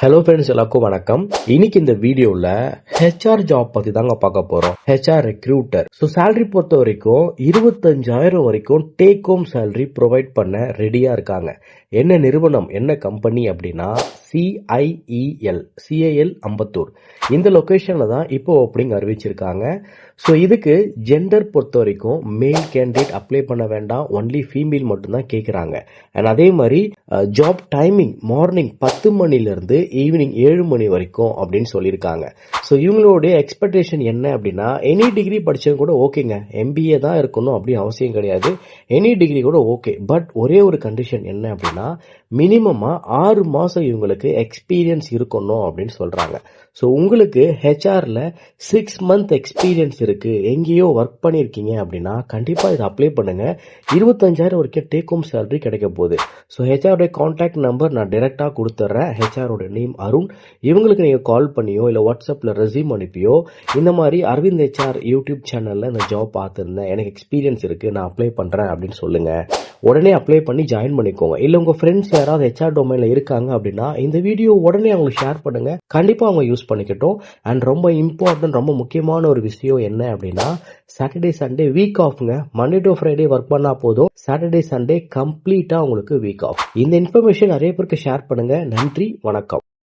Hello friends, எல்லாருக்கும் வணக்கம். இன்னைக்கு இந்த வீடியோல ஹெச்ஆர் ஜாப் பத்தி தாங்க பார்க்க போறோம். HR recruiter. ஸோ சேலரி பொறுத்த வரைக்கும் 25,000 வரைக்கும் டேக் ஹோம் சேலரி ப்ரொவைட் பண்ண ரெடியா இருக்காங்க. என்ன நிறுவனம், என்ன கம்பெனி அப்படின்னா CIEL அம்பத்தூர். இந்த லொகேஷன்ல தான் இப்போ ஓப்பனிங் அறிவிச்சிருக்காங்க. ஸோ இதுக்கு ஜெண்டர் பொறுத்த வரைக்கும் மேல் கேண்டிடேட் அப்ளை பண்ண வேண்டாம், ஒன்லி ஃபீமேல் மட்டும்தான் கேட்குறாங்க. அண்ட் அதே மாதிரி ஜாப் டைமிங் மார்னிங் 10 மணிலிருந்து ஈவினிங் 7 மணி வரைக்கும் அப்படின்னு சொல்லியிருக்காங்க. ஸோ இவங்களுடைய எக்ஸ்பெக்டேஷன் என்ன அப்படின்னா, எனி டிகிரி படிச்சவங்க கூட ஓகேங்க, MBA தான் இருக்கணும் அப்படின்னு அவசியம் கிடையாது, எனி டிகிரி கூட ஓகே. பட் ஒரே ஒரு கண்டிஷன் என்ன அப்படின்னா, மினிமமா 6 மாசம் இவங்களுக்கு எக்ஸ்பீரியன்ஸ் இருக்கணும் அப்படின்னு சொல்றாங்க. ஸோ உங்களுக்கு ஹெச்ஆர்ல 6 மந்த் எக்ஸ்பீரியன்ஸ் இருக்கு, எங்கேயோ ஒர்க் பண்ணியிருக்கீங்க அப்படின்னா கண்டிப்பா இதை அப்ளை பண்ணுங்க. 25,000 வரைக்கும் டேக் ஹோம் சேலரி கிடைக்க போகுது. ஸோ ஹெச்ஆரோட கான்டாக்ட் நம்பர் நான் டைரக்டா கொடுத்துட்றேன். ஹெச்ஆரோட நேம் அருண். இவங்களுக்கு நீங்க கால் பண்ணியோ இல்லை வாட்ஸ்அப்ல ரெஸ்யூம் அனுப்பியோ இந்த மாதிரி அரவிந்த் ஹெச்ஆர் யூடியூப் சேனல்ல இந்த ஜாப் பார்த்துருந்தேன், எனக்கு எக்ஸ்பீரியன்ஸ் இருக்கு, நான் அப்ளை பண்றேன் அப்படின்னு சொல்லுங்க. உடனே அப்ளை பண்ணி ஜாயின் பண்ணிக்கோங்க. இல்லை உங்க ஃப்ரெண்ட்ஸ் யாராவது ஹெச்ஆர் டொமைன்ல இருக்காங்க அப்படின்னா இந்த வீடியோ உடனே அவங்களுக்கு ஷேர் பண்ணுங்க, கண்டிப்பா அவங்க யூஸ் பண்ணிக்கட்டும். அண்ட் ரொம்ப இம்பார்ட்டன்ட், ரொம்ப முக்கியமான ஒரு விஷயம் என்ன அப்படின்னா, சாட்டர்டே சண்டே வீக் ஆஃப்ங்க. மண்டே டு ஃப்ரைடே ஒர்க் பண்ணா போதும், சாட்டர்டே சண்டே கம்ப்ளீட்டா உங்களுக்கு வீக் ஆஃப். இந்த இன்ஃபர்மேஷன் நிறைய பேருக்கு ஷேர் பண்ணுங்க. நன்றி, வணக்கம்.